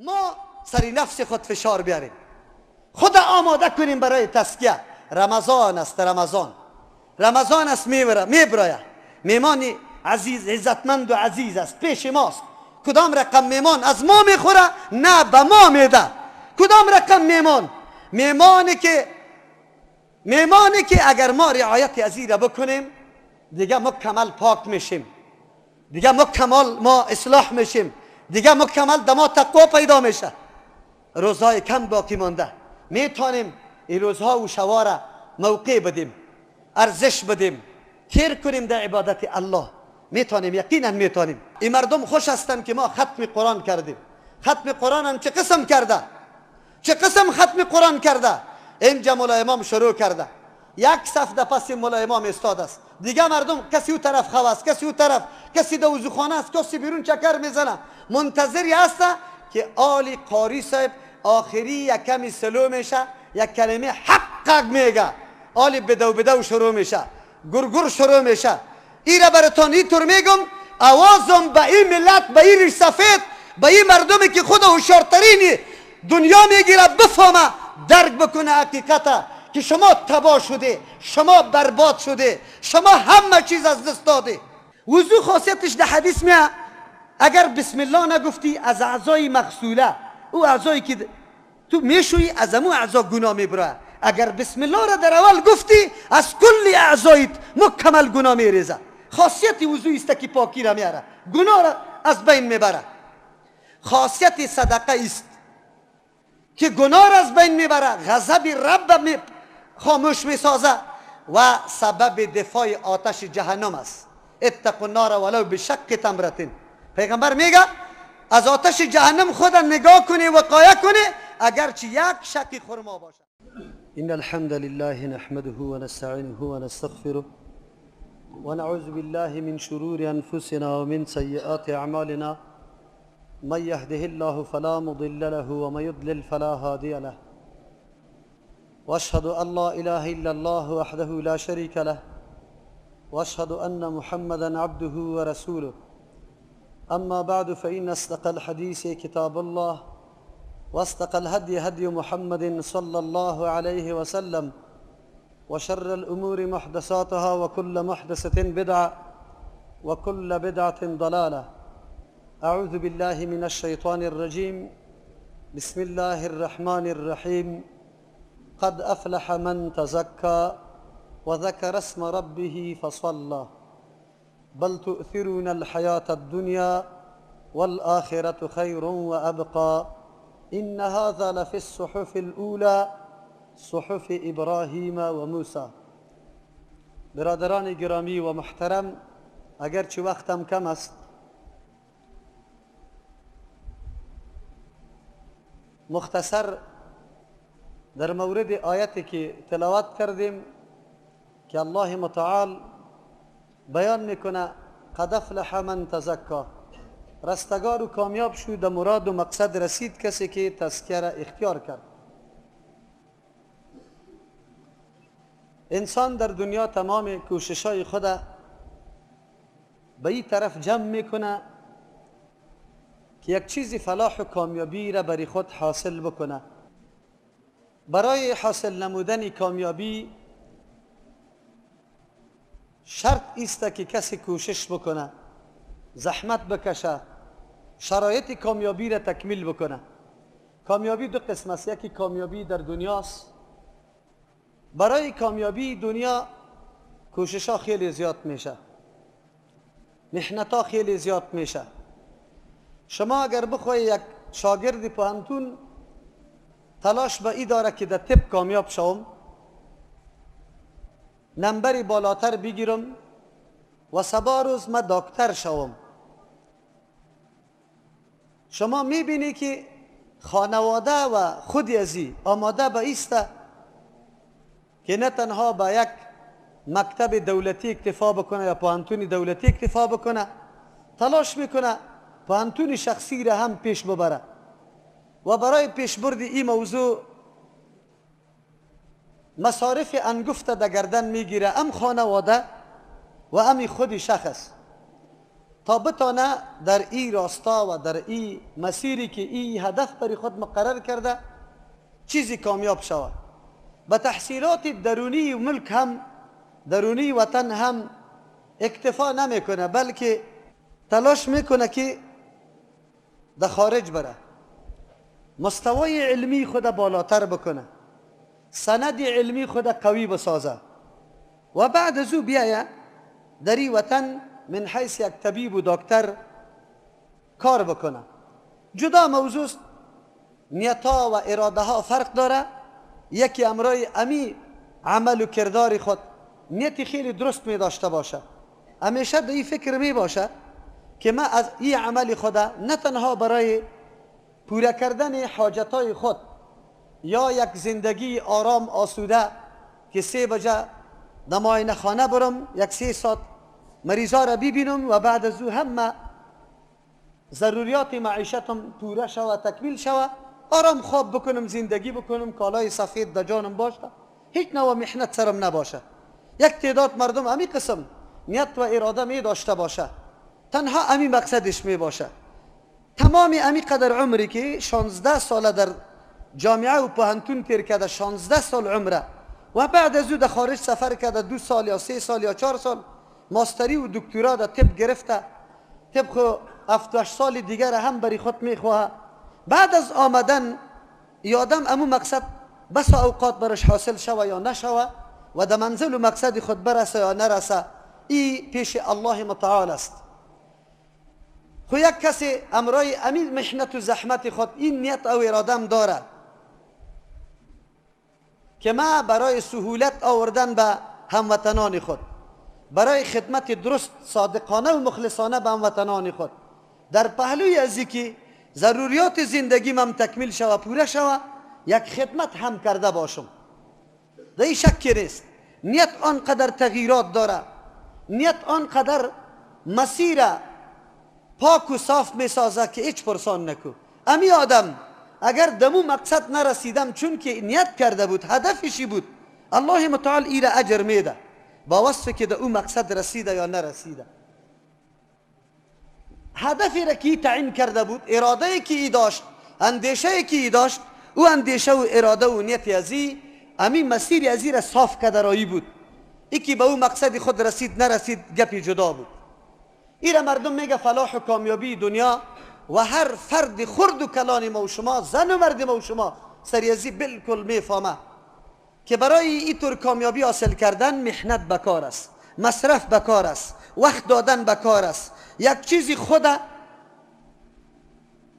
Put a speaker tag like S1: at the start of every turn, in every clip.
S1: ما سری نفس خود فشار بیاریم، خود آماده کنیم برای تزکیه. رمضان است، رمضان است، میبراید. میمان عزیز، عزتمند و عزیز است، پیش ماست. کدام رقم میمان از ما میخوره؟ نه، به ما میده. کدام رقم میمانی که اگر ما رعایت از این را بکنیم دیگه مکمل پاک میشیم، دیگه مکمل ما اصلاح میشیم، دیگه مکمل دما تقوا پیدا میشه. روزهای کم باقی مانده، میتونیم این روزها و شوارا موقع بدیم، ارزش بدیم، خیر کنیم در عبادت الله. میتونیم، یقینا میتونیم. این مردم خوش هستند که ما ختم قرآن کردیم. ختم قرآن هم چه قسم کرده، چه قسم ختم قرآن کرده. اینجا مولا امام شروع کرده، یک صف در پس مولا امام استاد است، دیگه مردم کسی او طرف خو است، کسی او طرف، کسی در وضوخانه است، کسی بیرون چکر میزنه، منتظری هست که آل قاری صاحب آخری یک کمی سلو میشه، یک کلمه حق میگه، آل بدو شروع میشه، گرگر شروع میشه. ایره براتون اینطور میگم، آوازم به این ملت، به این ریش سفید، به این مردمی که خود هوشیارترین دنیا میگیره بفهمه، درک بکنه حقیقت که شما تباه شده، شما برباد شده، شما همه چیز از دست داده. وضو خاصیتش در حدیث میاد اگر بسم الله نگفتی از اعضای مغسوله، او اعضایی که تو میشوی از امو اعضا گناه میبره، اگر بسم الله را در اول گفتی از کل اعضایت مکمل گناه میریزه. خاصیت وضو است که پاکی را میاره، گناه را از بین میبره. خاصیت صدقه است که گناه را از بین میبره، غضب رب خاموش میسازه و سبب دفاع آتش جهنم است. اتقوا النار ولو بشق تمرة. پیغمبر میگه از آتش جهنم خود نگاه کنی، وقایه کنی، اگرچه یک شق خرما باشه. ان الحمد لله نحمده ونستعینه ونستغفره ونعوذ بالله من شرور انفسنا ومن سیئات اعمالنا. من يهده الله فلا مضل له ومن يضلل فلا هادي له. واشهد ان لا اله الا الله وحده لا شريك له واشهد ان محمدا عبده ورسوله. اما بعد فان اصدق الحديث كتاب الله واصدق الهدي هدي محمد صلى الله عليه وسلم وشر الامور محدثاتها وكل محدثة بدعة وكل بدعة ضلالة. أعوذ بالله من الشيطان الرجيم. بسم الله الرحمن الرحيم. قد أفلح من تزكى وذكر اسم ربه فصلى بل تؤثرون الحياة الدنيا والآخرة خير وأبقى إن هذا لفي الصحف الأولى صحف إبراهيم وموسى. برادران گرامی و محترم، اگرچه وقتم کم است مختصر در مورد آیتی که تلاوت کردیم که الله متعال بیان میکنه قد افلح من تزکا، رستگار و کامیاب شد، در مراد و مقصد رسید کسی که تزکیه را اختیار کرد. انسان در دنیا تمام کوششای خود به این طرف جمع میکنه که یک چیزی فلاح و کامیابی را برای خود حاصل بکنه. برای حاصل نمودن کامیابی شرط است که کسی کوشش بکنه، زحمت بکشه، شرایط کامیابی را تکمیل بکنه. کامیابی دو قسم است، یکی کامیابی در دنیاست. برای کامیابی دنیا کوشش‌ها خیلی زیاد میشه، محنت‌ها خیلی زیاد میشه. شما اگر بخوای یک شاگرد پوهنتون تلاش به این داره که در طب کامیاب شوم، نمبری بالاتر بگیرم و سبا روز من دکتر شوم، شما میبینی که خانواده و خودی ازی آماده به ایسته که نه تنها به یک مکتب دولتی اکتفا بکنه یا پوهنتون دولتی اکتفا بکنه، تلاش میکنه پوهنتون شخصی را هم پیش ببره و برای پیشبرد این موضوع مصارف انگفت در گردن میگیره، ام خانواده و ام خود شخص. تا بتانه در این راستا و در این مسیری که این هدف برای خود مقرر کرده چیزی کامیاب شود. به تحصیلات درونی و ملک هم، درونی وطن هم اکتفا نمیکنه، بلکه تلاش میکنه که در خارج بره، مستوای علمی خود بالاتر بکنه، سند علمی خود قوی بسازه و بعد از او بیایه در این وطن من حیث یک طبیب و دکتر کار بکنه. جدا موضوع است، نیتها و اراده ها فرق داره. یکی امرای امی عمل و کردار خود نیتی خیلی درست می داشته باشه، همیشه در این فکر می باشه که من از این عمل خود نه تنها برای پورا کردن حاجتهای خود یا یک زندگی آرام آسوده که 3 بجه در معاینه خانه برم، یک 3 ساعت مریضا را ببینم و بعد از او همه ضروریات معیشتم پوره شوه، تکمیل شوه، آرام خواب بکنم، زندگی بکنم، کالای سفید در جانم باشه، هیچ نوع محنت سرم نباشه. یک تعداد مردم امی قسم نیت و اراده می داشته باشه، تنها امی مقصدش می باشه. تمام امی قدر عمری که 16 سال در جامعه و پوهنتون تیر کرده، 16 سال عمره و بعد از او در خارج سفر کرده، 2 سال یا 3 سال یا 4 سال ماستری و دکترا در طب گرفته، طب 7-8 سال دیگر هم بری خود میخواه. بعد از آمدن یادم امو مقصد بس اوقات برش حاصل شوه یا نشوه و در منزل و مقصد خود برسه یا نرسه، ای پیش الله متعال است. خو یک کسی امرای امید محنت و زحمت خود این نیت او ارادم داره که ما برای سهولت آوردن به هموطنان خود، برای خدمت درست صادقانه و مخلصانه به هموطنان خود، در پهلوی از که ضروریات زندگی من تکمیل شوه، پوره شوه، یک خدمت هم کرده باشم. در این شک نیست. نیت آنقدر تغییرات داره، نیت آنقدر مسیر پاک و صاف می سازه که هیچ پرسان نکو. امی آدم اگر دمو مقصد نرسیدم چون که نیت کرده بود، هدفشی بود، الله متعال ایره اجر میده با وصف که در اون مقصد رسیده یا نرسیده. هدفی را که تعیین کرده بود، اراده که ای داشت، اندیشه که ای داشت، او اندیشه و اراده و نیت ازی امی مسیر ازی را صاف کرده رایی بود. ای که به او مقصد خود رسید نرسید گپی جدا بود. ای را مردم میگه فلاح و کامیابی دنیا و هر فرد خرد و کلان ما و شما، زن و مرد ما و شما سریازی بالکل میفهمه که برای این طور کامیابی حاصل کردن محنت بکار است، مصرف بکار است، وقت دادن بکار است، یک چیزی خود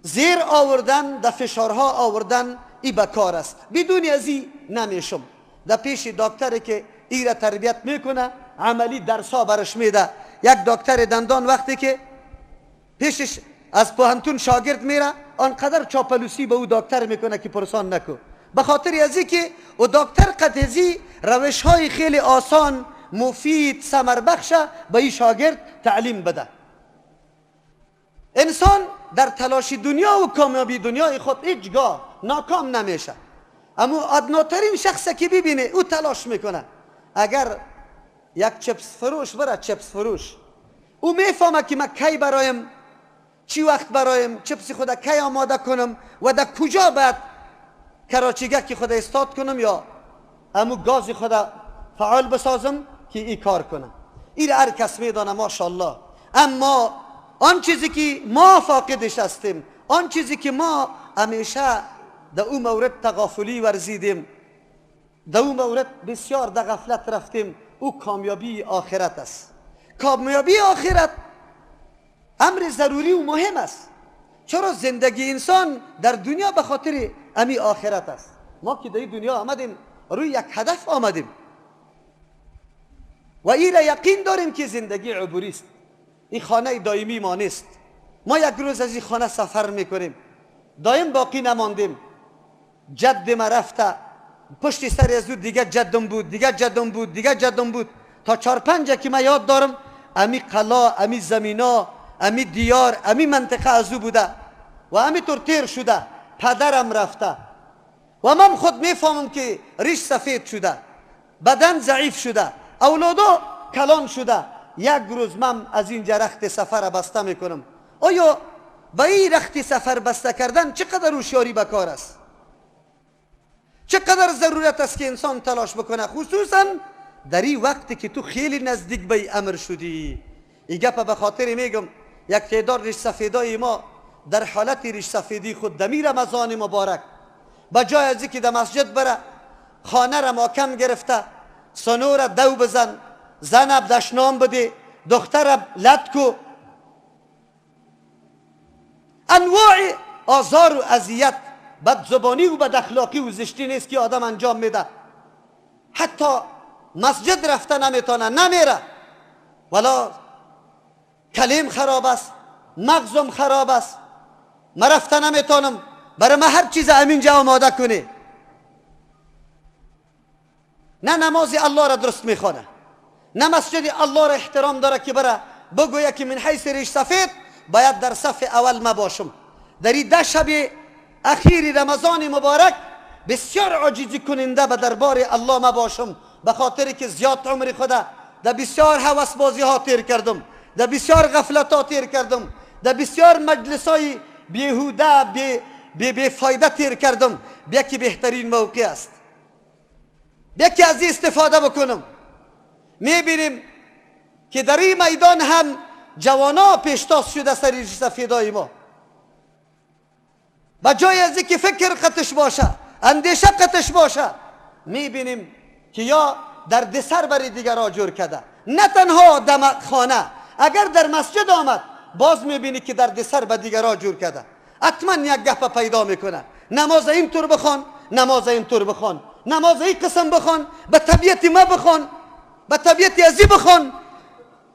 S1: زیر آوردن، در فشارها آوردن ای بکار است. بدون ازی نمیشم. در پیش دکتری که ای را تربیت میکنه، عملی درسا برش میده. یک دکتر دندان وقتی که پیشش از پوهنتون شاگرد میره، آنقدر چاپلوسی به او دکتر میکنه که پرسان نکو، به خاطر ازی که او دکتر قطعی روش های خیلی آسان، مفید، ثمر بخش به این شاگرد تعلیم بده. انسان در تلاش دنیا و کامیابی دنیای خود هیچگاه ناکام نمیشه. اما ادناترین شخصی که ببینه او تلاش میکنه. اگر یک چپس فروش بره، چپس فروش، او میفهمه که من کی برایم، چی وقت برایم چپس خود کی آماده کنم و در کجا باید کراچیگه خود استاد کنم یا امو گاز خود فعال بسازم که ای کار کنم. این هر کس میدانه ماشاءالله. اما آن چیزی که ما فاقدش هستیم، آن چیزی که ما همیشه در اون مورد تغافلی ورزیدیم، در اون مورد بسیار در غفلت رفتیم، او کامیابی آخرت است. کامیابی آخرت امر ضروری و مهم است. چرا زندگی انسان در دنیا به خاطر امی آخرت است. ما که در این دنیا آمدیم روی یک هدف آمدیم و این را یقین داریم که زندگی عبوری است، این خانه دائمی ما نیست. ما یک روز از این خانه سفر میکنیم، دائم باقی نماندیم. جد ما رفته، پشت سر از او دیگه جدم بود، دیگه جدم بود، دیگه جدم بود، تا 4-5 که من یاد دارم امی قلا، امی زمینا، امی دیار، امی منطقه از او بوده و امی طور تیر شده. پدرم رفته و من خود میفهمم که ریش سفید شده، بدن ضعیف شده، اولادا کلان شده، یک روز من از اینجا رخت سفر بسته میکنم. آیا با این رخت سفر بسته کردن چقدر هوشیاری به کار است؟ چقدر ضرورت است که انسان تلاش بکنه، خصوصا در این وقتی که تو خیلی نزدیک به امر شدی. این گپ به خاطر میگم یک تعداد ریش سفیدای ما در حالت ریش سفیدی خود دمی رمضان مبارک با جای از اینکه در مسجد بره، خانه را محکم گرفته، سنور دو بزن، زنب دشنام بده، دختر لط کو، انواع آزار و اذیت، بدزبانی و بد اخلاقی و زشتی نیست که آدم انجام میده. حتی مسجد رفته نمیتونه، نمیره، ولا کلیم خراب است، مغزم خراب است، من رفته نمیتونم، برای من هر چیز همینجا آماده کنه. نه نماز الله را درست میخونه، نه مسجد الله را احترام داره که بره بگویه که من حیث ریش سفید باید در صف اول ما باشم. در این 10 شب اخیر رمضان مبارک بسیار عاجزی کننده به دربار الله ما باشم، به خاطر که زیاد عمر خدا در بسیار هوس بازی ها تیر کردم، در بسیار غفلت ها تیر کردم، در بسیار مجلس های بیهوده بی فایده تیر کردم. بیا که بهترین موقع است، بیا که از این استفاده بکنم. میبینیم که در این میدان هم جوانا پیشتاز شده سر ریش سفیدای ما. با جای از اینکه فکر قطش باشه، اندیشه قطش باشه، میبینیم که یا در سر بر دیگرها جور کرده. نه تنها دم خانه، اگر در مسجد آمد باز میبینی که در سر بر دیگرها جور کرده. حتما یک گپ پیدا میکنه، نماز اینطور بخوان، نماز اینطور بخوان، نماز این قسم بخوان، به طبیعت ما بخوان، به طبیعت ازی بخوان.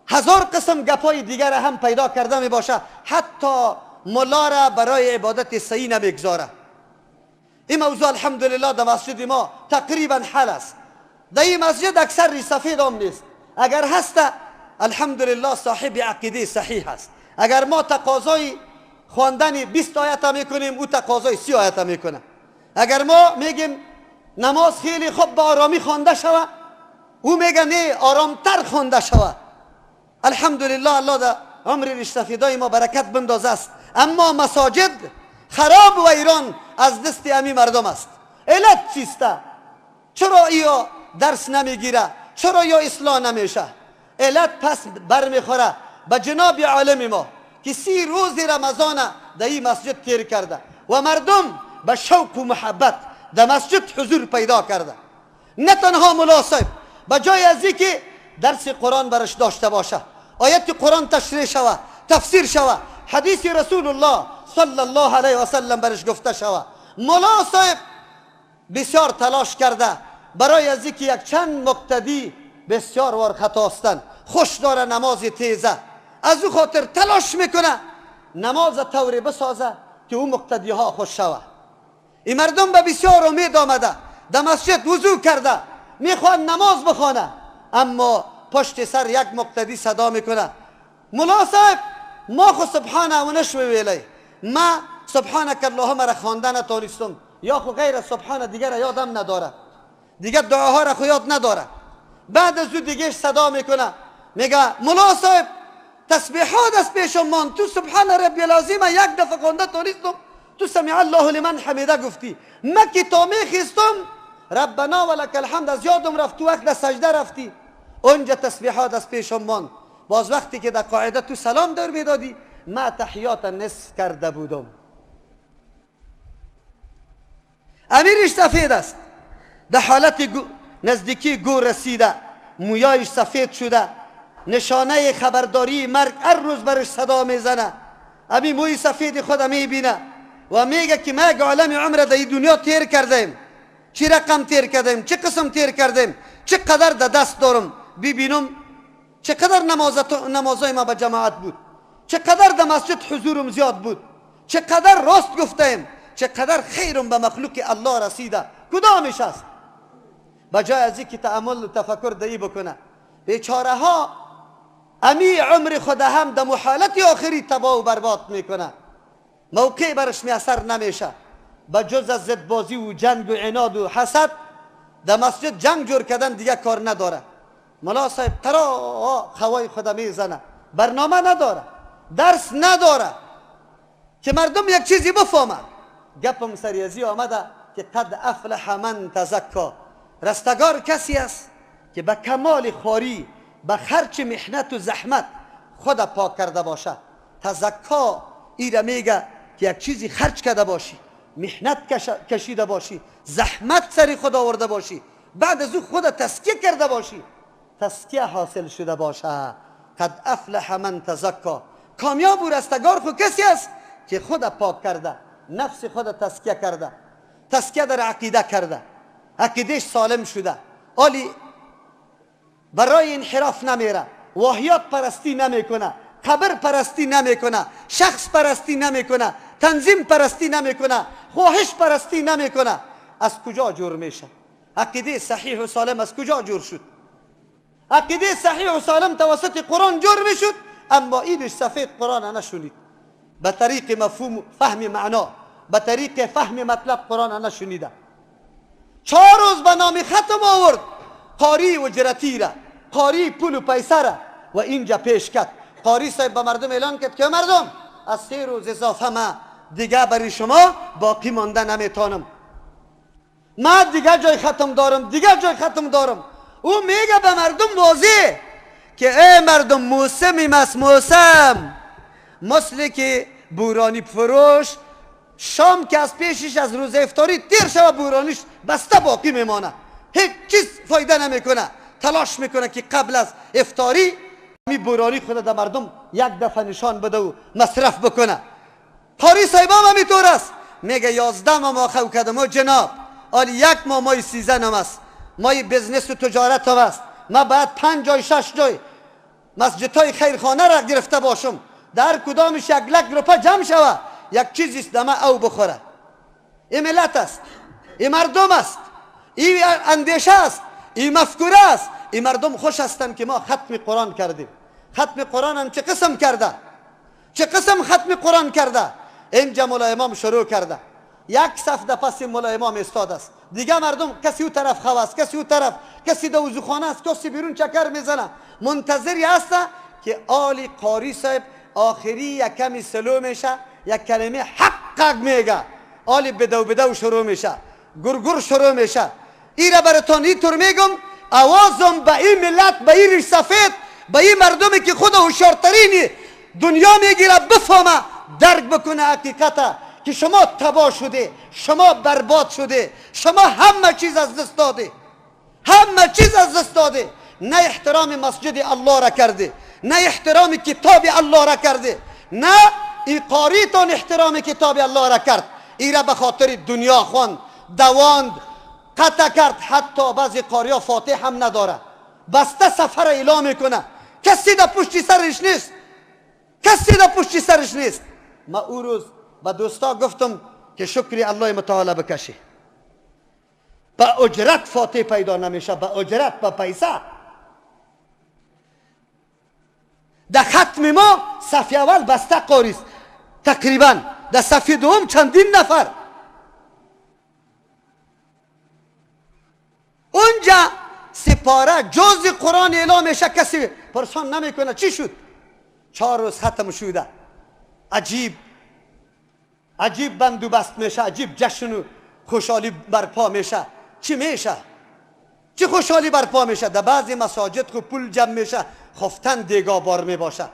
S1: هزار قسم گپای دیگر هم پیدا کرده می باشه. حتی ملا را برای عبادت صحیح نمیگذاره. این موضوع الحمدلله در مسجد ما تقریبا حل است. در این مسجد اکثر ریش سفید هم نیست، اگر هست الحمدلله صاحب عقیده صحیح است. اگر ما تقاضای خواندن 20 آیت میکنیم، او تقاضای 30 آیت میکنه. اگر ما میگیم نماز خیلی خوب با آرامی خوانده شوه، او میگه نه آرامتر خوانده شوه. الحمدلله الله در عمر ریش سفیدای ما برکت بندازه است. اما مساجد خراب و ویران از دست امی مردم است. علت چیسته؟ چرا ایا درس نمیگیره؟ چرا یا اصلاح نمیشه؟ علت پس برمیخوره به جناب عالم ما که 30 روز رمضان در این مسجد تیر کرده و مردم به شوق و محبت در مسجد حضور پیدا کرده. نه تنها ملا صاحب به جای از اینکه درس قرآن برش داشته باشه، آیت قرآن تشریح شوه، تفسیر شوه، حدیث رسول الله صلی الله علیه و سلم برش گفته شوه، ملا صاحب بسیار تلاش کرده برای از اینکه یک چند مقتدی بسیار وار خطاستن، خوش داره نماز تیزه، از او خاطر تلاش میکنه نماز طوری بسازه که او مقتدی ها خوش شوه. این مردم به بسیار امید آمده، در مسجد وضو کرده، میخواد نماز بخوانه، اما پشت سر یک مقتدی صدا میکنه ملا صاحب ما خو سبحانه و نشوی ویلی، ما سبحانک اللهم را خوانده نتانستم، یا خو غیر سبحانه دیگر یادم نداره، دیگر دعاها را خو یاد نداره. بعد از او دیگه صدا میکنه میگه ملا صاحب تسبیحات از پیشم مان، تو سبحان ربی العظیم یک دفعه خونده تانستم، تو سمع الله لمن حمیده گفتی، من که تا میخیستم ربنا ولک الحمد از یادم رفت، تو وقت سجده رفتی، اونجا تسبیحات از پیشم مان. باز وقتی که در قاعده تو سلام در میدادی ما تحیات نصف کرده بودم. امیرش سفید است، در حالت نزدیکی گور رسیده، مویایش سفید شده، نشانه خبرداری مرگ هر روز برش صدا میزنه. امی موی سفید خود میبینه و میگه که ما عالم عمر در این دنیا تیر کردیم، چی رقم تیر کردیم، چه قسم تیر کردیم، چقدر در دست دارم ببینم، چقدر نمازای ما به جماعت بود، چقدر در مسجد حضورم زیاد بود، چقدر راست گفتیم، چقدر خیرم به مخلوق الله رسیده، کدامش است؟ بجای از اینکه تأمل و تفکر دایی بکنه، بیچاره ها امی عمر خود هم در محالت آخری تباه و برباد میکنه، موقع برش میاثر نمیشه، به جز از زدبازی و جنگ و عناد و حسد در مسجد جنگ جور کردن دیگه کار نداره. ملا صاحب ترا خوای خدا میزنه، برنامه نداره، درس نداره که مردم یک چیزی بفهمن. گپم سریازی آمده که قد افلح من تزکا، رستگار کسی است که به کمال خواری به خرچ محنت و زحمت خود پاک کرده باشه. تزکا ایره میگه که یک چیزی خرچ کرده باشی، محنت کشیده باشی، زحمت سری خود آورده باشی، بعد از او خود تزکیه کرده باشی، تزکیه حاصل شده باشه. قد افلح من تزکا، کامیاب و رستگار خود کسی است که خود پاک کرده، نفس خود تزکیه کرده، تزکیه در عقیده کرده، عقیدهش سالم شده، آلی برای انحراف نمیره، واهیات پرستی نمیکنه، قبر پرستی نمیکنه، شخص پرستی نمیکنه، تنظیم پرستی نمیکنه، خواهش پرستی نمیکنه. از کجا جور میشه؟ عقیده صحیح و سالم از کجا جور شد؟ عقیده صحیح و سالم توسط قرآن جور میشد، اما اینش سفید قرآن نشونید، به طریق مفهوم فهم معنا، به طریق فهم مطلب قرآن نشونیده. 4 روز به نام ختم آورد، قاری اجرتی را، قاری پول و پیسه را و اینجا پیش کرد. قاری صاحب به مردم اعلان کرد که مردم از 3 روز اضافه ما دیگه برای شما باقی مانده نمیتونم، ما دیگه جای ختم دارم، دیگه جای ختم دارم. او میگه به مردم واضح که ای مردم موسمی است، موسم مثل که بورانی فروش شام که از پیشش از روز افطاری تیر شود بورانیش بسته باقی میمانه، هیچ چیز فایده نمیکنه، تلاش میکنه که قبل از افطاری می بورانی خود در مردم یک دفعه نشان بده و مصرف بکنه. قاری صاحب هم همینطور است، میگه 11 ماه خو کردم جناب، آلی 1 ماه 13 هم است، مای بزنس و تجارت هم است، ما باید 5 جای 6 جای مسجدهای خیرخانه را گرفته باشم، در کدامش 1 لک روپه جمع شود، یک چیزی است دمه او بخوره. این ملت است، این مردم است، این اندیشه است، این مفکوره است. این مردم خوش هستند که ما ختم قرآن کردیم. ختم قرآن هم چه قسم کرده، چه قسم ختم قرآن کرده. اینجا مولا امام شروع کرده، 1 صف در پس مولا امام استاد است، دیگه مردم کسی او طرف خو است، کسی او طرف، کسی در وضوخانه است، کسی بیرون چکر میزنه، منتظری هست که آلی قاری صاحب آخری یک کمی سلو میشه، یک کلمه حق میگه، آلی بدو شروع میشه، گرگر شروع میشه. ایره براتون اینطور میگم، آوازم به این ملت، به این ریش سفید، به این مردمی که خود هوشیارترین دنیا میگیره بفهمه، درک بکنه حقیقت که شما تباه شده، شما برباد شده، شما همه چیز از دست داده، همه چیز از دست داده. نه احترام مسجد الله را کرده، نه احترام کتاب الله را کرده، نه این قاریتان احترام کتاب الله را کرد. ایره به خاطر دنیا خواند، دواند، قطع کرد. حتی بعضی قاریا فاتح هم نداره، بسته سفر اعلام میکنه، کسی در پشت سرش نیست، کسی در پشت سرش نیست. ما او روز با دوستا گفتم که شکری الله متعال بکشی، با اجرت فاتح پیدا نمیشه، با اجرت، با پیسه. در ختم ما صف اول بسته قاری است تقریبا، در صف دوم چندین نفر. اونجا سپاره جز قرآن اعلام میشه، کسی پرسان نمیکنه چی شد. 4 روز ختم شده، عجیب بندوبست میشه، عجیب جشن و خوشحالی برپا میشه. چی میشه؟ چی خوشحالی برپا میشه؟ در بعضی مساجد خو پول جمع میشه، خفتن دیگا بار میباشه.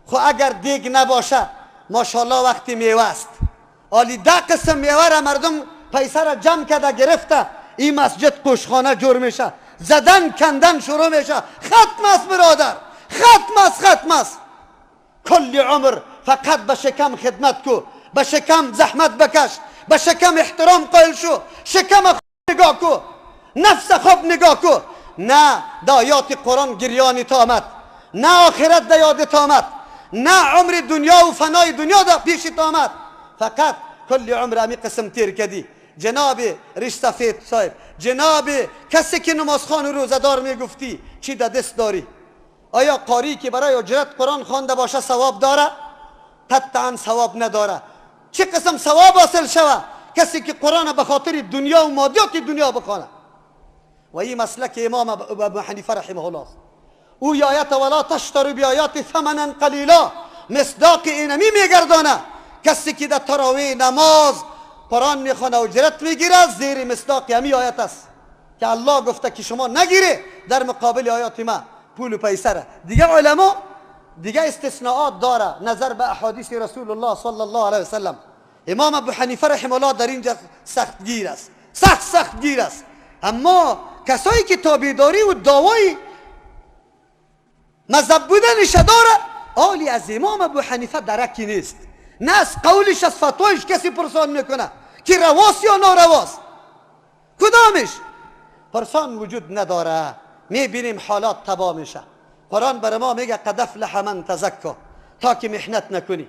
S1: خو اگر دیگ نباشه ماشاءالله وقتی میوه است، آلی 10 قسم میوه را مردم پیسه را جمع کرده گرفته، این مسجد قشخانه جور میشه، زدن کندن شروع میشه. ختم است برادر، ختم است، ختم است. کل عمر فقط به شکم خدمت کو، به شکم زحمت بکش، به شکم احترام قائل شو، شکم خوب نگاه کو، نفس خوب نگاه کو. نه دا آیات قرآن گریانی تامد، نه آخرت دا یاد تامد، نه عمر دنیا و فنای دنیا دا پیش تامد. فقط کل عمر امی قسم تیر کدی. جناب ریش سفید صاحب، جناب کسی که نمازخوان و روزدار میگفتی، چی در دست داری؟ آیا قاری که برای اجرت قرآن خوانده باشه ثواب داره؟ قطعا ثواب نداره. چه قسم ثواب حاصل شوه کسی که قرآن به خاطر دنیا و مادیات دنیا بخوانه؟ و این مسلک امام ابو حنیفه رحمه الله است. او آیت ولا تشتروا بیایات ثمنا قلیلا مصداق اینمی میگردانه. کسی که در تراویح نماز قرآن میخونه اجرت میگیره زیر مصداق همی آیت است که الله گفته که شما نگیره در مقابل آیات ما پول و پیسه. دیگه علما دیگه استثناءات داره نظر به احادیث رسول الله صلی الله علیه وسلم. امام ابو حنیفه رحمه الله در اینجا سخت گیر است، سخت گیر است. اما کسایی که تابعداری و دعوای مذهب بودنش داره، آلی از امام ابو حنیفه درکی نیست. نه از قولش از فتوایش کسی پرسان میکنه که رواست یا نارواست. کدامش پرسان وجود نداره. میبینیم حالات تباه میشه. قرآن بر ما میگه قد افلح من تزکا، تا که محنت نکنی.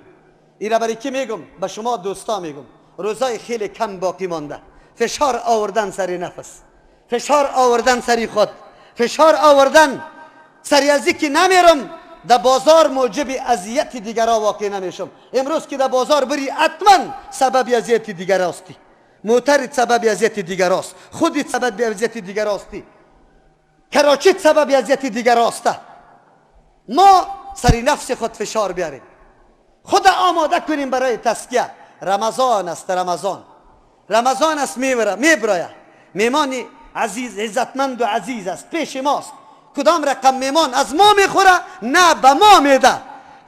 S1: اینا برای کی میگم؟ به شما دوستا میگم. روزای خیلی کم باقی مانده. فشار آوردن سری نفس، فشار آوردن سری خود، فشار آوردن سری ازی که نمیرم در بازار موجب اذیت دیگرها واقع نمیشم. امروز که در بازار بری حتما سبب اذیت دیگر هستی، موترت سبب اذیت دیگر است، خودت سبب اذیت دیگر هستی، کراچیت سبب اذیت دیگر است. ما سری نفس خود فشار بیاریم، خود آماده کنیم برای تزکیه. رمضان است، رمضان است، میبراید. میمانی عزیز عزتمند و عزیز است پیش ماست. کدام رقم میمان از ما میخوره؟ نه به ما میده.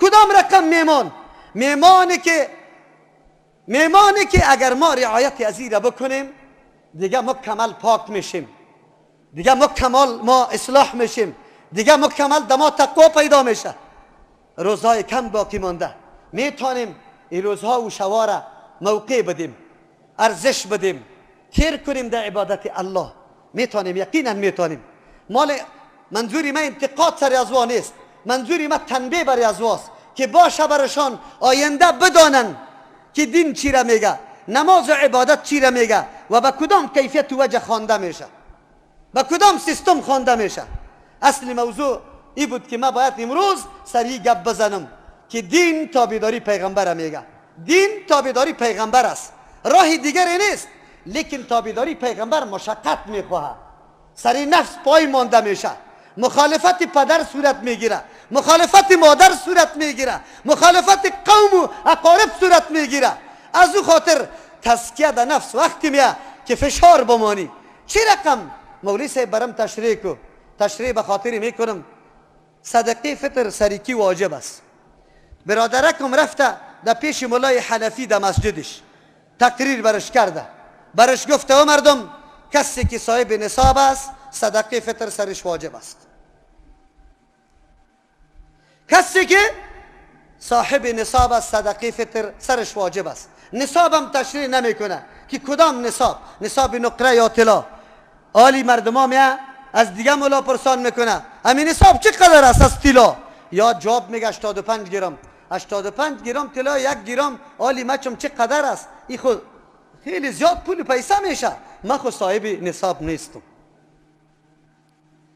S1: کدام رقم میمانی که اگر ما رعایت از این را بکنیم دیگه مکمل پاک میشیم، دیگه مکمل ما اصلاح میشیم، دیگه مکمل دما تقوا پیدا میشه. روزهای کم باقی مانده. میتونیم این روزها و شوارا موقع بدیم، ارزش بدیم، تیر کنیم در عبادت الله. میتونیم، یقینا میتونیم. منظوری من انتقاد سر ازوا نیست، منظوری من تنبیه بر ازواست که باشه برشان آینده بدانن که دین چی را میگه، نماز و عبادت چی را میگه و به کدام کیفیت و وجه خوانده میشه، به کدام سیستم خوانده میشه. اصل موضوع این بود که من باید امروز سری گپ بزنم که دین تابعداری پیغمبر میگه. دین تابعداری پیغمبر است، راه دیگری نیست. لیکن تابعداری پیغمبر مشقت میخواهد، سری نفس پای مانده میشه، مخالفت پدر صورت میگیره، مخالفت مادر صورت میگیره، مخالفت قوم و اقارب صورت میگیره. از او خاطر تزکیه در نفس وقتی میه که فشار بمانی. چی رقم مولوی صاحب برم تشریح به خاطر میکنم. صدقه فطر سریکی واجب است. برادرکم رفته در پیش مولای حنفی در مسجدش تقریر برش کرده، برش گفته او مردم کسی که صاحب نصاب است صدقه فطر سرش واجب است. کسی که صاحب نصاب است صدقه فطر سرش واجب است. نصابم تشریح نمیکنه که کدام نصاب، نصاب نقره یا طلا. آلی مردم میه از دیگه مولا پرسان میکنه همین نصاب چه قدر است از طلا؟ یا جواب میگه 85 گرم. 85 گرم طلا 1 گرم. آلی مچم چه قدر است؟ این خود خیلی زیاد پول پیسه میشه. من خود صاحب نصاب نیستم.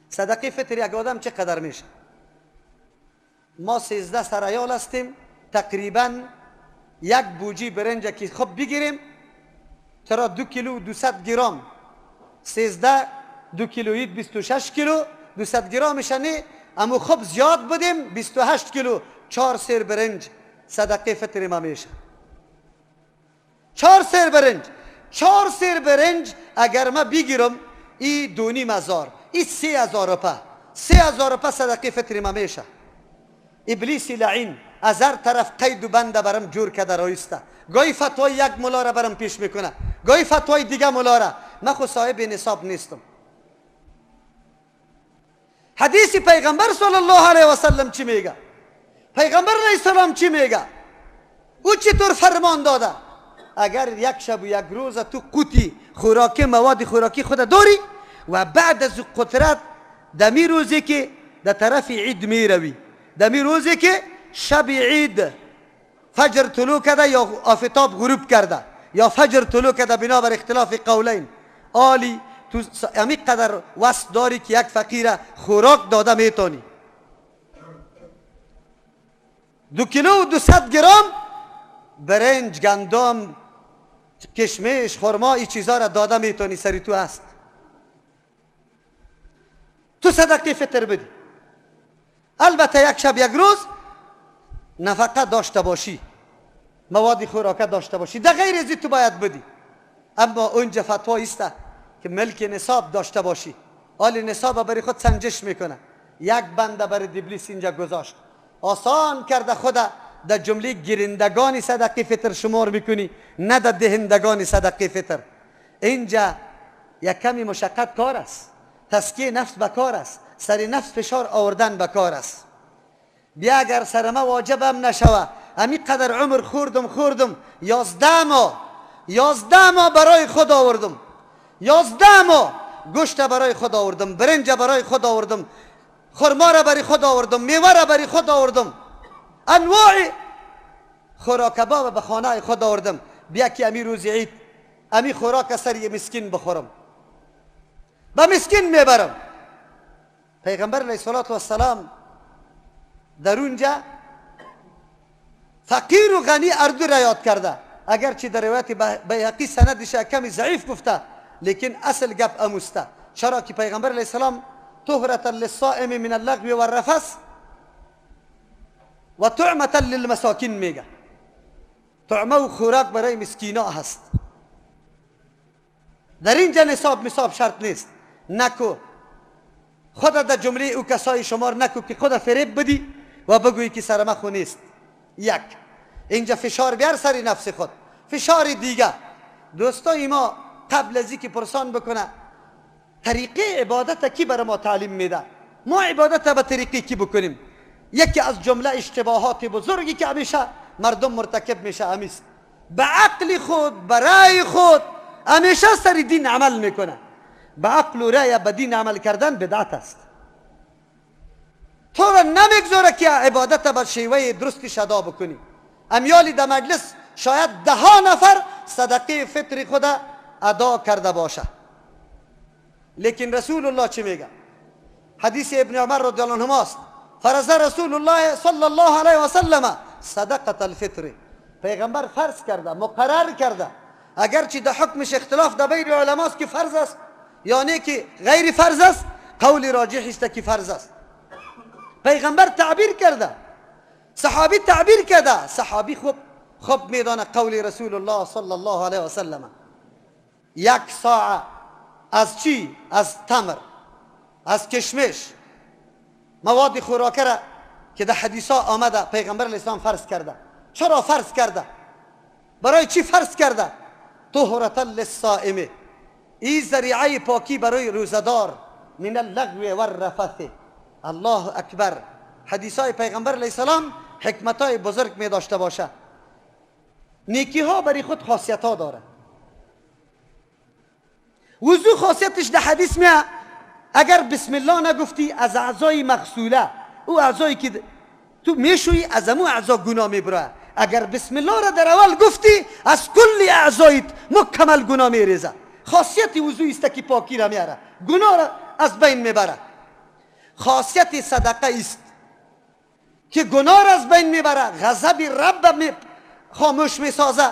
S1: صدقه فطر یک آدم چه قدر میشه؟ ما 13 سرایال هستیم، تقریبا یک بوجی برنج که خب بگیریم چرا 2 کیلو 200 گرم، 13 2 کیلویی 26 کیلو 200 گرم میشنه. اما خب زیاد بدیم 28 کیلو 4 سیر برنج صدقه فطر ما میشه. 4 سیر برنج اگر ما بگیرم این 2,500 این 3,000 روپه، 3,000 روپه صدقه فطر ما میشه. ابلیس لعین از هر طرف قید و بند برم جور کرده رایسته. گاهی فتوای یک مولا را برم پیش میکنه، گاهی فتوای دیگه مولا را. من خود صاحب نصاب نیستم. حدیث پیغمبر صلی الله علیه و سلم چی میگه؟ پیغمبر علیه السلام چی میگه؟ او چطور فرمان داده؟ اگر یک شب و یک روز تو قوتی خوراکی مواد خوراکی خود داری و بعد از قطرت دمی روزی که در طرف عید می روی، دمی روزی که شب عید فجر طلوع کرده یا آفتاب غروب کرده یا فجر طلوع کرده بنابر اختلاف قولین، آلی تو امی قدر وست داری که یک فقیر خوراک داده میتونی. 2 کیلو و 200 گرم برنج، گندم، کشمش، خرما این چیزا را داده میتونی. سری تو هست تو صدقه فطر بدی. البته یک شب یک روز نفقه داشته باشی، مواد خوراکه داشته باشی، در غیر از تو باید بدی. اما اونجا فتوا است که ملک نصاب داشته باشی. حال نصاب برای خود سنجش میکنه. یک بنده برای دیبلیس اینجا گذاشت، آسان کرده خود در جمله گیرندگان صدقه فطر شمار میکنی، نه در دهندگان صدقه فطر. اینجا یک کمی مشقت کار است، تسکیه نفس بکار است، سر نفس فشار آوردن بکار است. بیا اگر سر ما واجبم نشوه، همین قدر عمر خوردم 11 ماه برای خود آوردم، 11 ماه گوشت برای خود آوردم، برنج برای خود آوردم، خرما را برای خود آوردم، میوه را برای خود آوردم، انواع خوراک با به خانه خود آوردم. بیا که امی روز عید امی خوراک سر یه مسکین بخورم، به مسکین میبرم. پیغمبر علیه السلام در اونجا فقیر و غنی اردو را یاد کرده، اگرچه در روایت بیهقی سندش کمی ضعیف گفته، لیکن اصل گپ اموسته. چرا که پیغمبر علیه السلام طهرة للصائم من اللغو والرفث و طعمة للمساکین میگه. طعمه و خوراک برای مسکینا هست. در اینجا نصاب شرط نیست. نکو خود در جمله او کسای شمار نکو که خود فریب بدی و بگویی که سر ما خو نیست. یک، اینجا فشار بیار سر نفس خود. فشار دیگه دوستای ما قبل از اینکه پرسان بکنه طریقه عبادت کی برای ما تعلیم میده، ما عبادت به طریقه کی بکنیم. یکی از جمله اشتباهات بزرگی که همیشه مردم مرتکب میشه همیست، به عقل خود برای خود همیشه سر دین عمل میکنه. به عقل و رای به دین عمل کردن بدعت است. تو را نمیگذاره که عبادت به شیوه درستی ادا بکنی. امیالی در مجلس شاید 10 نفر صدقه فطر خود ادا کرده باشه، لیکن رسول الله چی میگه؟ حدیث ابن عمر رضی الله عنهما است، فرض رسول الله صلی الله علیه و سلم صدقه الفطر. پیغمبر فرض کرده، مقرر کرده، اگرچه در حکمش اختلاف در بین علما است که فرض است یعنی که غیر فرض است، قول راجح است که فرض است. پیغمبر تعبیر کرده، صحابی تعبیر کرده. صحابی خوب میدانه قول رسول الله صلی الله علیه و سلم. 1 ساعه از چی؟ از تمر، از کشمش، مواد خوراکه را که در حدیثا آمده پیغمبر علیه السلام فرض کرده. چرا فرض کرده؟ برای چی فرض کرده؟ طهرة للصائم، این ذریعه پاکی برای روزدار، من اللغو و الرفث. الله اکبر. حدیثای پیغمبر علیه السلام حکمتای بزرگ می داشته باشه. نیکی ها برای خود خاصیت ها داره. وضو خاصیتش در حدیث میاد اگر بسم الله نگفتی از اعضای مغسوله، او اعضایی که تو میشویی از امو اعضا گناه میبره. اگر بسم الله را در اول گفتی از کل اعضایت مکمل گناه میریزه. خاصیت وضو است که پاکی را میاره، گناه را از بین میبره. خاصیت صدقه است که گناه را از بین میبره، غضب رب خاموش میسازه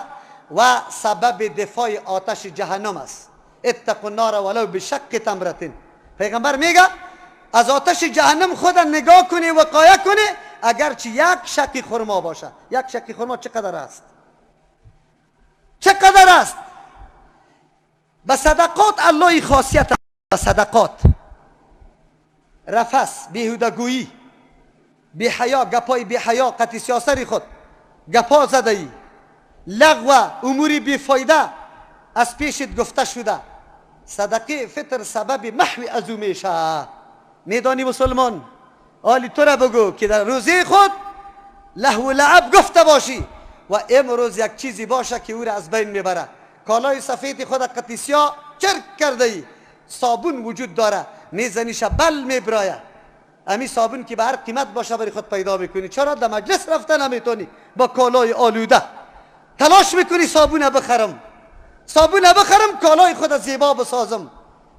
S1: و سبب دفاع آتش جهنم است. اتقوا النار ولو بشق تمرة. پیغمبر میگه از آتش جهنم خود نگاه کنی، وقایه کنی، اگرچه یک شق خرما باشه. یک شق خرما چقدر است؟ چقدر است؟ به صدقات الله خاصیت. به صدقات رفث، بیهودگویی، بی حیا، گپای بی حیا، قطع سیاسری خود گپا زده ای، لغو، اموری بی فایده از پیشت گفته شده. صدقه فطر سبب محو ازو میشه. میدانی مسلمان؟ حالی تو را بگو که در روزه خود لهو لعب گفته باشی و امروز یک چیزی باشه که او را از بین میبره. کالای سفید خود قطع سیاه چرک کرده ای، صابون وجود داره، میزنیش بل میبرایه. امی صابون که به هر قیمت باشه برای خود پیدا میکنی. چرا در مجلس رفته نمیتونی؟ با کالای آلوده تلاش میکنی صابون بخرم، صابون بخرم، کالای خود زیبا بسازم.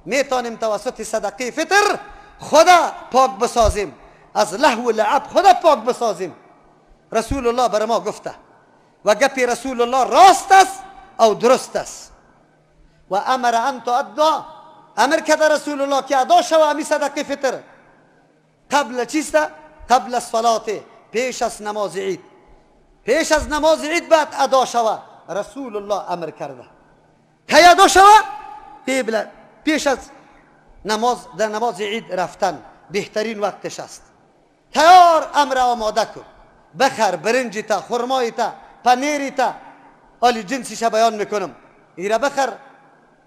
S1: میتونیم توسط صدقه فطر خدا پاک بسازیم، از لهو و لعب خدا پاک بسازیم. رسول الله بر ما گفته و گپی رسول الله راست است او درست است. و امر ان تؤدى، امر کرده رسول الله که ادا شوه امی صدقه فطر قبل چیسته؟ قبل الصلاة، پیش از نماز عید، پیش از نماز عید باید ادا شود. رسول الله امر کرده کی ادا شود؟ پیش از نماز، در نماز عید رفتن بهترین وقتش است. تیار امر آماده کن، بخر برنجیتا، خرمایتا، پنیریتا، آلی جنسیش بیان میکنم، ایره بخر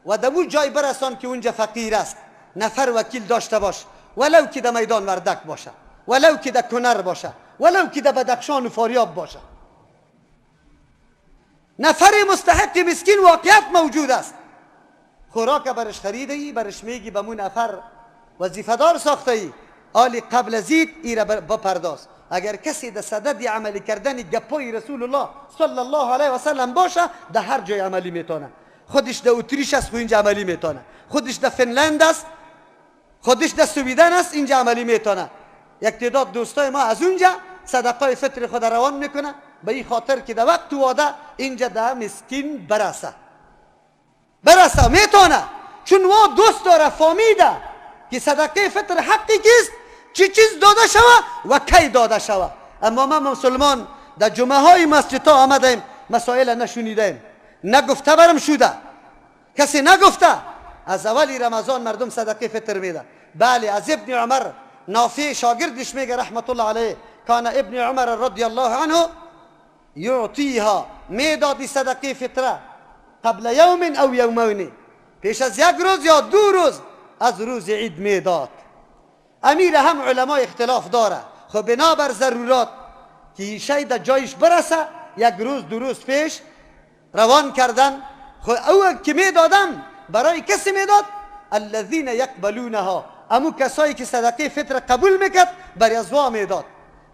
S1: و دمو جای برسان که اونجا فقیر است. نفر وکیل داشته باش، ولو که در میدان وردک باشه، ولو که در کنر باشه، ولو که در بدخشان و فاریاب باشه. نفر مستحق مسکین واقعیت موجود است. خوراک برش خریده ای، برش میگی به مون نفر وظیفه‌دار ساخته ای، آلی قبل از عید ایره بپرداز. اگر کسی در صدد عملی کردن گپای رسول الله صلی الله علیه و سلم باشه، در هر جای عملی میتونه. خودش در اتریش است و اینجا عملی میتونه، خودش در فنلند است، خودش در سویدن است، اینجا عملی میتونه. یک تعداد دوستای ما از اونجا صدقه فطر خود روان میکنه به این خاطر که در وقت واده اینجا در مسکین برسه میتونه، چون وا دوست داره فهمیده که صدقه فطر حقی کیست، چی چیز داده شود و کی داده شود. اما ما مسلمان در جمعه های مسجد ها آمدیم، مسائل نشونیدیم، نگفته برم شده، کسی نگفته. از اولی رمضان مردم صدقه فطر میده. بله، از ابن عمر نافع شاگردش میگه رحمت الله علیه، کان ابن عمر رضی الله عنه یعطیها، میدادی صدقه فطره قبل یوم او یومین، پیش از یک روز یا 2 روز از روز عید میداد. امیر هم علما اختلاف داره، خب بنابر ضرورات که شاید در جایش برسه 1 روز 2 روز پیش روان کردن. خب او که میدادم برای کسی میداد الذین یقبلونها، امو کسایی که صدقه فطر قبول میکرد برای ازوا میداد.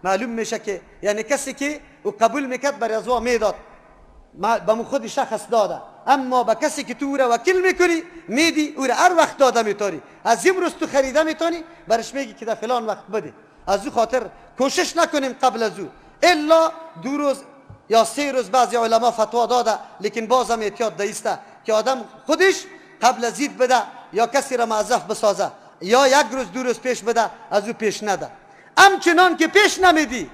S1: معلوم میشه که یعنی کسی که او قبول میکرد برای ازوا میداد، به مو خود شخص داده. اما به کسی که تو او را وکیل میکنی میدی، او را هر وقت داده میتونی. از امروز تو خریده میتونی، برش میگی که در فلان وقت بده. از او خاطر کوشش نکنیم قبل از او، الا 2 روز یا 3 روز. بعضی علما فتوا داده، لیکن بازم احتیاط دایسته که آدم خودش قبل از عید بده، یا کسی را موظف بسازه، یا 1 روز 2 روز پیش بده، از او پیش نده. همچنان که پیش نمیدی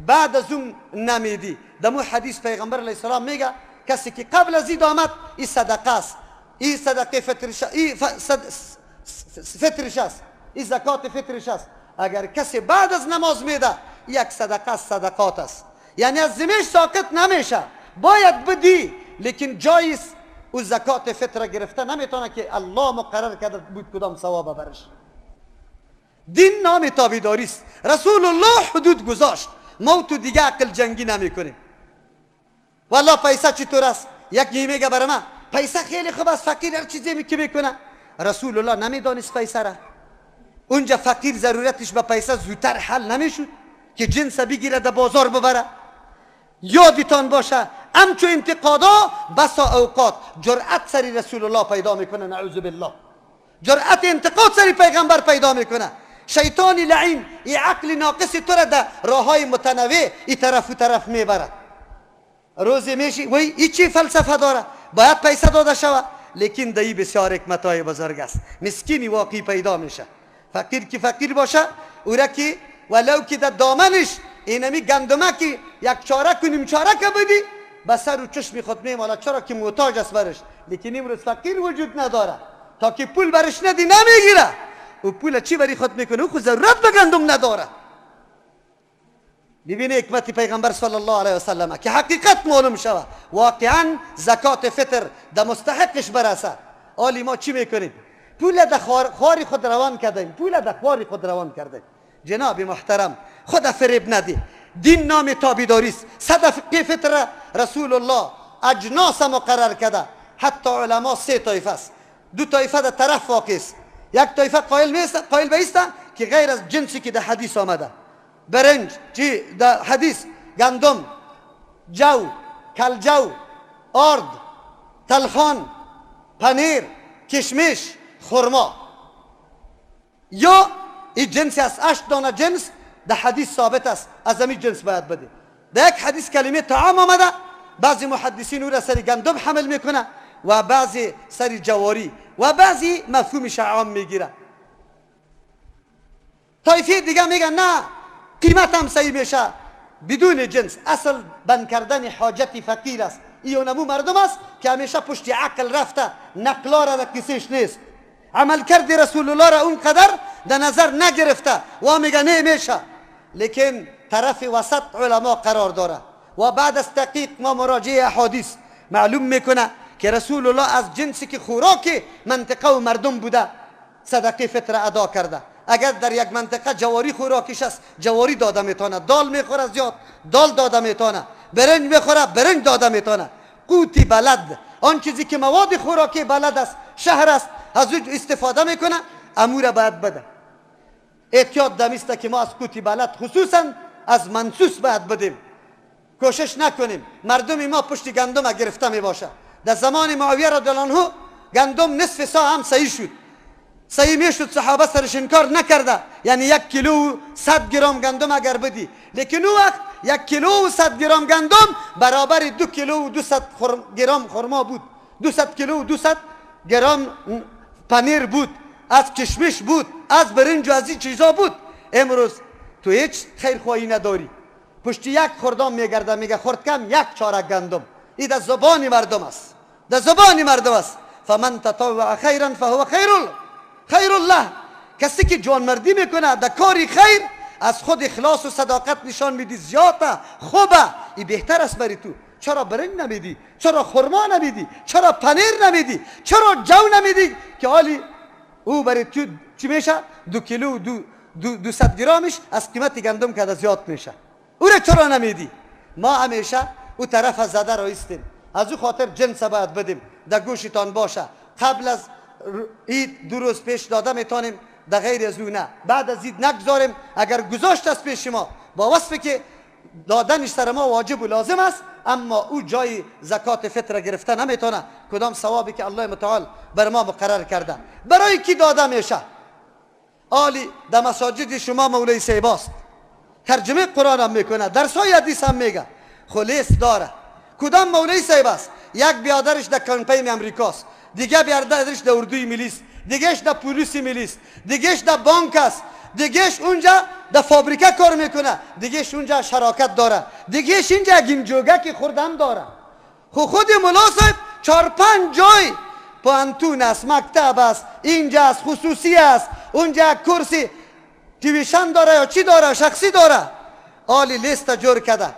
S1: بعد از اون نمیدی. در مو حدیث پیغمبر علیه السلام میگه کسی که قبل از عید آمد این صدقه است، این صدقه فطرش است، این زکات فطرش است. اگر کسی بعد از نماز میده یک صدقه از صدقات است، یعنی از زمینش ساقط نمیشه، باید بدی، لیکن جایز او زکات فطر گرفته نمیتونه که الله مقرر کرده بود کدام ثواب برش. دین نام تابعداری است. رسول الله حدود گذاشت، ما تو دیگه عقل جنگی نمی کنیم. والله پیسه چطور است؟ یکی میگه برای من پیسه خیلی خوب است، فقیر هر چیزی که میکنه. رسول الله نمیدانست پیسه را. اونجا فقیر ضرورتش به پیسه زودتر حل نمیشد که جنس بگیره در بازار ببره. یادتان باشه همچو انتقادا بسا اوقات جرأت سری رسول الله پیدا میکنه، نعوذ بالله، جرأت انتقاد سری پیغمبر پیدا میکنه. شیطان لعین ای عقل ناقص تو را در راه های متنوع ای طرف و طرف میبره. روزی میشی وای ای چی فلسفه داره، باید پیسه داده شود، لیکن دایی بسیار حکمتای بزرگ است. مسکینی واقعی پیدا میشه. فقیر که فقیر باشه او را که ولو که در دامنش اینمی گندمه که 1 چارک و نیم چارک بدی به سر و چشم خود میماله، چرا که محتاج است برش. لیکن امروز فقیر وجود نداره، تا که پول برش ندی نمیگیره. او پول چی بری خود میکنه؟ او خود ضرورت به گندم نداره. ببینه حکمت پیغمبر صلی الله علیه و سلم که حقیقت معلوم شود، واقعا زکات فطر در مستحقش برسه. آلی ما چی میکنیم؟ پول در خواری خود روان کردیم، پول در خواری خود روان کردیم. جناب محترم خود فریب ندی. دین نام تابعداری است. صدقه فطر رسول الله اجناس مقرر کرده. حتی علما 3 طایفه است. 2 طایفه در طرف واقع است. یک طایفه قائل به است که غیر از جنسی که در حدیث آمده، برنج چی در حدیث، گندم، جو، کلجو، آرد، تلخان، پنیر، کشمش، خرما، یا این جنسی از 8 دانه جنس در حدیث ثابت است از همین جنس باید بده. در یک حدیث کلمه طعام آمده، بعضی محدثین او را سری گندم حمل میکنه و بعضی سری جواری و بعضی مفهوم عام میگیره. طایفه دیگه میگن نه، قیمت هم صحیح میشه بدون جنس. اصل بند کردن حاجت فقیر است. این نمو مردم است که همیشه پشت عقل رفته، نقلا را در کسیش نیست، عمل کرد رسول الله را اونقدر در نظر نگرفته و میگه نمیشه. لیکن طرف وسط علما قرار داره و بعد از تحقیق ما مراجعه احادیث معلوم میکنه که رسول الله از جنسی که خوراک منطقه و مردم بوده صدقه فطر ادا کرده. اگر در یک منطقه جواری خوراکش است، جواری داده میتونه. دال میخوره زیاد، دال داده میتونه. برنج میخوره، برنج داده میتونه. قوتی بلد، آن چیزی که مواد خوراکی بلد است، شهر است، از او استفاده میکنه، امور باید بده. احتیاط دمیسته که ما از قوتی بلد خصوصا از منسوس باید بدیم. کوشش نکنیم مردم ما پشت گندم گرفته می باشه. در زمان معاویه رضی الله عنه گندم نصف سا هم صحیح شد، صحیح می شد، صحابه سرش انکار نکرده. یعنی 1 کیلو 100 گرم گندم اگر بدی، لیکن اون وقت 1 کیلو و 100 گرم گندم برابر 2 کیلو و 200 گرم خرما بود، 200 کیلو و 200 گرم پنیر بود، از کشمش بود، از برنج و از این چیزا بود. امروز تو هیچ خیرخواهی نداری، پشت یک خوردم میگرده، میگه خورد کم 1 چارک گندم. این در زبان مردم است، در زبان مردم است. فمن تطوع خیرا فهو خیر الله. کسی که جوانمردی میکنه در کاری خیر، از خود اخلاص و صداقت نشان میدی، زیاده خوبه، این بهتر است برای تو. چرا برنج نمیدی؟ چرا خرما نمیدی؟ چرا پنیر نمیدی؟ چرا جو نمیدی که حالی او برای تو چی میشه؟ 2 کیلو 200 گرمش از قیمت گندم که زیاد میشه. او را چرا نمیدی؟ ما همیشه او طرف زده را ایستیم. از او خاطر جنس باید بدیم، در گوشتان باشه. قبل از عید 2 روز پیش داده میتونیم، در غیر از او نه. بعد از عید نگذاریم. اگر گذاشت از پیش ما با وصفی که دادنش سر ما واجب و لازم است، اما او جای زکات فطر گرفته نمیتونه. کدام ثوابی که الله متعال بر ما مقرر کرده برای کی داده میشه؟ آلی در مساجد شما مولای سیباست، ترجمه قرآن هم میکنه، درسای حدیث هم میگه، خلیص داره. کدام مولای صاحب است؟ یک بیادرش در کمپین امریکاست، دیگه بیادرش در اردوی ملیست، دیگهش در پلیسی ملیست، دیگهش در بانک است، دیگهش اونجا در فابریکه کار میکنه، دیگهش اونجا شراکت داره، دیگهش اینجا گنجوگه که خوردم داره. خود مولا صاحب 4-5 جای پانتون است، مکتب است، اینجا است، خصوصی است، اونجا کرسی تیویشن داره یا چی داره، شخصی داره. آلی لیست جور کده،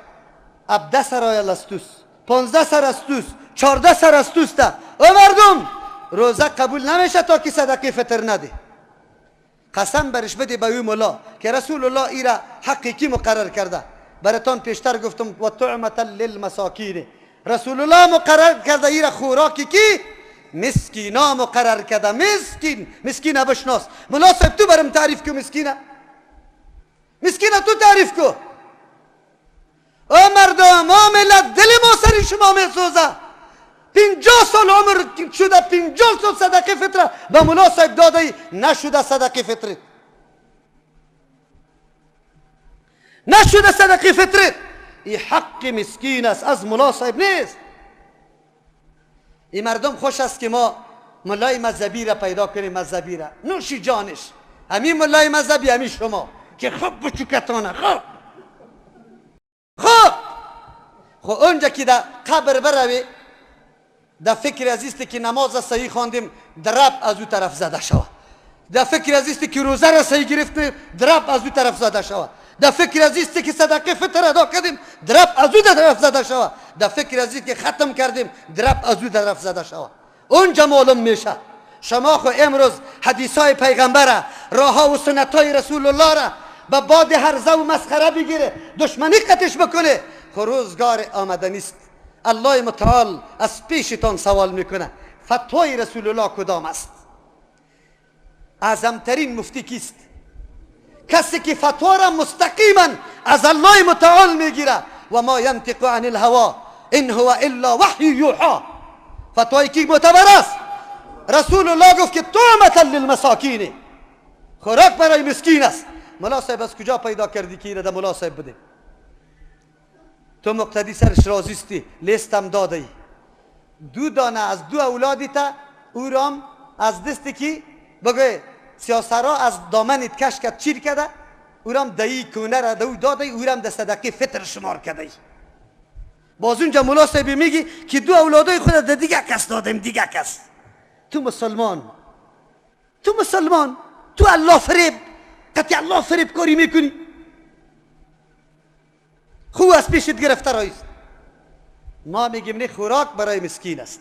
S1: 17 سرای لستوس، 15 سر استوس، 14 سر استوس ده. او مردم روزه قبول نمیشه تا که صدقه فطر نده. قسم برش بده به او مولا که رسول الله ای را حقیقی مقرر کرده. براتون پیشتر گفتم و طعمة للمساکین، رسول الله مقرر کرده ای را خوراکی کی مسکینا مقرر کرده. مسکین بشناس. مولا صاحب تو برم تعریف کو مسکینه، مسکینه تو تعریف کو. او مردم، او ملت، دل ما سر شما میسوزه. 50 سال عمر شده، 50 سال صدقه فطره به مولا صاحب داده ای، نشده صدقه فطره، نشده صدقه فطره. این حق مسکین است، از مولا صاحب نیست. این مردم خوش است که ما ملای مذهبی را پیدا کنیم، مذهبی را نوشی جانش. همین ملای مذهبی همین شما که خوب بچوکتانه خوب اونجا که در قبر بروی در فکر ازیستی که نماز صحیح خواندیم درب از او طرف زده شود، در فکر ازیستی که روزه را صحیح گرفتیم درب از او طرف زده شود، در فکر ازیستی که صدقه فطر ادا کردیم درب از او طرف زده شود، در فکر ازیستی که ختم کردیم درب از او طرف زده شود. اونجا معلوم میشه. شما خو امروز حدیثای پیغمبر، راهها و سنتای رسول الله را به باد هرزه و مسخره بگیره، دشمنی قطش بکنه، روزگار آمده نیست. الله متعال از پیشتان سوال میکنه فتوای رسول الله کدام است؟ اعظمترین مفتی کیست؟ کسی که فتوا را مستقیما از الله متعال میگیره. و ما ینطق عن الهوا ان هو الا وحی یوحى. فتوای کی معتبر است؟ رسول الله گفت که طعمة للمساکین، خوراک برای مسکین است. مولا صاحب از کجا پیدا کردی که ایره مولا صاحب بده؟ تو مقتدی سرش رازیستی، لیستم داده ای. 2 دانه از 2 اولادی تا او رام از دستی که بگوی سیاسرا از دامنیت کش کرد چیر کرده، اورم دایی کونه را دو دادی، اورم ده صدقه فطر شمار کردی. باز اونجا مولا صاحب میگی که دو اولادای خود ده دیگه کس دادیم، دیگه کس. تو مسلمان، تو الله فریب، قطعی الله فریب کاری میکنی. خوب از پیشت گرفته رایست. ما میگیم نه، خوراک برای مسکین است،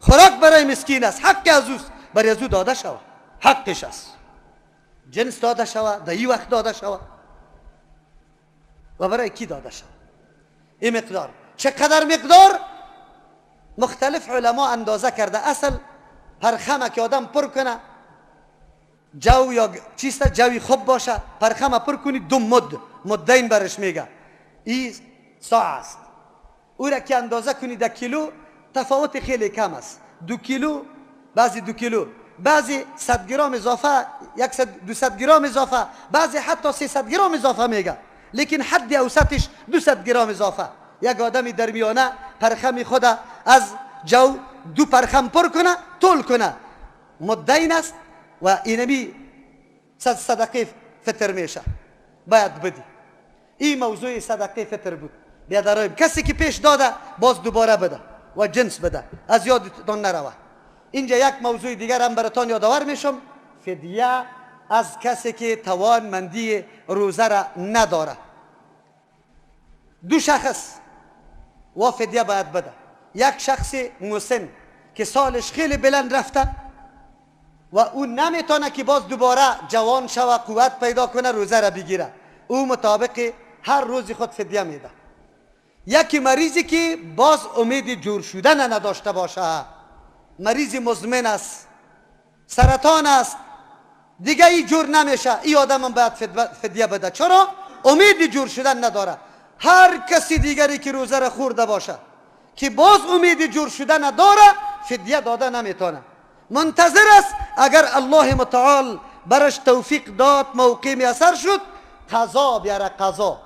S1: خوراک برای مسکین است، حق از اوست، برای از او داده شود، حقش است. جنس داده شود، در این وقت داده شود و برای کی داده شود. این مقدار چقدر مقدار مختلف علما اندازه کرده. اصل پرخمه که آدم پر کنه، جو یا چیست جوی خوب باشه، پرخمه پر کنی 2 مدین برش میگه، این ساعه است. او را که اندازه کنی در کیلو تفاوت خیلی کم است. 2 کیلو، بعضی 2 کیلو، بعضی 100 گرم اضافه، 200 گرم اضافه، بعضی حتی 300 گرم اضافه میگه، لیکن حد اوسطش 200 گرم اضافه. یک آدمی درمیانه پرخم خود از جو 2 پرخم پر کنه، طول کنه، مدین است و اینمی صدقه فطر میشه، باید بدی. این موضوع صدقه فطر بود. بیادرایم کسی که پیش داده باز دوباره بده و جنس بده، از یادتان نروه. اینجا یک موضوع دیگر هم براتان یادآور میشم، فدیه از کسی که توانمندی روزه را نداره. 2 شخص و فدیه باید بده. یک شخص مسن که سالش خیلی بلند رفته و او نمیتونه که باز دوباره جوان شوه، قوت پیدا کنه، روزه را بگیره، او مطابق هر روز خود فدیه میده. یکی مریضی که باز امید جور شدن نداشته باشه، مریض مزمن است، سرطان است، دیگه ای جور نمیشه، این آدم هم باید فدیه بده. چرا؟ امید جور شدن نداره. هر کسی دیگری که روزه را خورده باشه که باز امید جور شدن نداره، فدیه داده نمیتونه، منتظر است اگر الله متعال برش توفیق داد، موقع میسر شد، قضا بیاره. قضا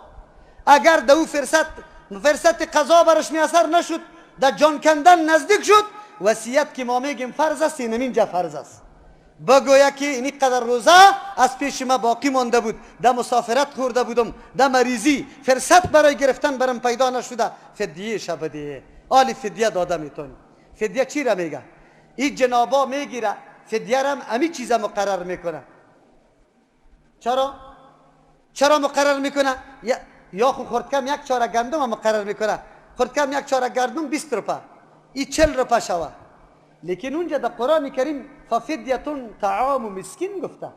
S1: اگر دو فرصت قضا برش میسر نشد، در جان کندن نزدیک شد، وصیت که ما میگیم فرض است، اینجا فرض است، بگویا که این قدر روزه از پیش ما باقی مانده بود، در مسافرت خورده بودم، در مریضی، فرصت برای گرفتن برم پیدا نشده، فدیه شبده. آلی فدیه داده میتونی. فدیه چی را میگه؟ این جنابا میگیره فدیه را همین چیزا مقرر میکنه. چرا مقرر میکنه؟ یا خورد کم 1 چاره گندم هم مقرر میکنه، خورد کم 1 چاره گندم 20 روپه، این 40 روپه شوه. لیکن اونجا در قرآن کریم ففدیتون طعام مسکین گفته.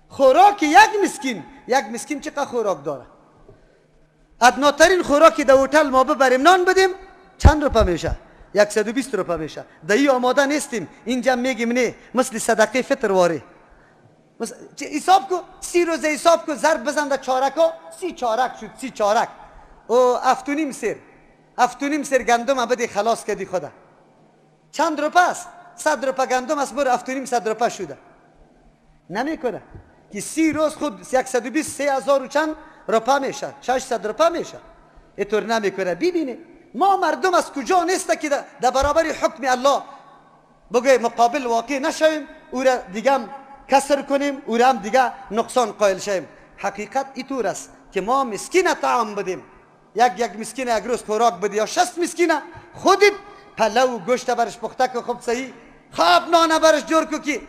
S1: خوراک یک مسکین چقدر خوراک داره؟ ادناترین خوراکی در هتل ما ببریم نان بدیم چند روپه میشه؟ 120 روپه میشه. در این آماده نیستیم. اینجا میگیم نه، مثل صدقه فطر واره. حساب کو 30 روزه حساب کو، ضرب بزن در چارکا، 30 چارک شد. 30 چارک او 7.5 سیر گندم بده، خلاص کردی خدا. چند روپه است؟ 100 روپه گندم است، برو 7.5 روپه شده. نمیکنه که 30 روز خود 120 3000 و چند روپه میشه، 600 روپه میشه. اینطور نمیکنه. ببینه ما مردم از کجا نیسته که در برابر حکم الله بگوی مقابل واقع نشویم، او را دیگه هم کسر کنیم، او را هم دیگه نقصان قائل شویم. حقیقت اینطور است که ما مسکین طعام بدیم، یک مسکین یک روز خوراک بدی، یا 60 مسکین خودت پلو و گوشت برش پخته که خوب صحیح، خواب نان برش جور کو که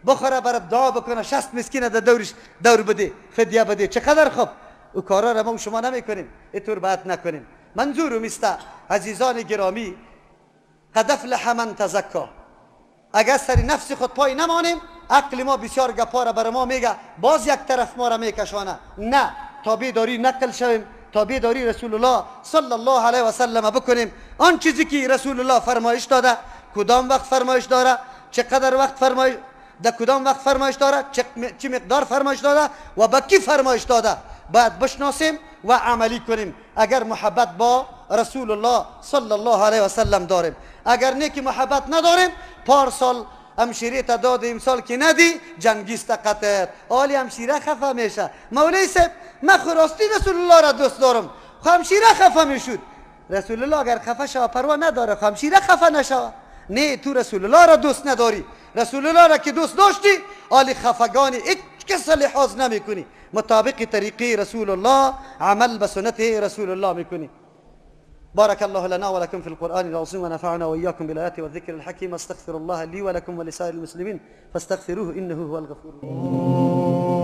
S1: بخوره، برات دعا بکنه، 60 مسکین در دور بده، فدیه بده. چقدر خوب. او کارا را ما و شما نمیکنیم، اینطور باید نکنیم. منظورم است عزیزان گرامی، قد افلح من تزکا. اگر سر نفس خود پای نمانیم، عقل ما بسیار گپا را بر ما میگه، باز یک طرف ما را میکشانه. نه، تابعداری نقل شویم، تابعداری رسول الله صلی الله علیه و سلم بکنیم. آن چیزی که رسول الله فرمایش داده، کدام وقت فرمایش داره، چقدر وقت فرمایش، در کدام وقت فرمایش داره، چه مقدار فرمایش داده و با کی فرمایش داده، باید بشناسیم و عملی کنیم. اگر محبت با رسول الله صلی الله علیه و سلم داریم، اگر نه که محبت نداریم، پارسال همشیره تا داد، امسال که ندی جنگیست قطعت، آلی همشیره خفه میشه. مولای صاحب من خراستی رسول الله را دوست دارم، همشیره خفه میشود. رسول الله اگر خفه شوه پروا نداره، همشیره خفه نشوه. نه، تو رسول الله را دوست نداری. رسول الله را که دوست داشتی، آلی خفگانی هیچ کس لحاظ نمیکنی، مطابق طریقه رسول الله عمل به سنت رسول الله میکنی. بارك الله لنا ولكم في القرآن العظيم ونفعنا وإياكم بالآيات والذكر الحكيم. استغفر الله لي ولكم ولسائر المسلمين فاستغفروه إنه هو الغفور الرحيم.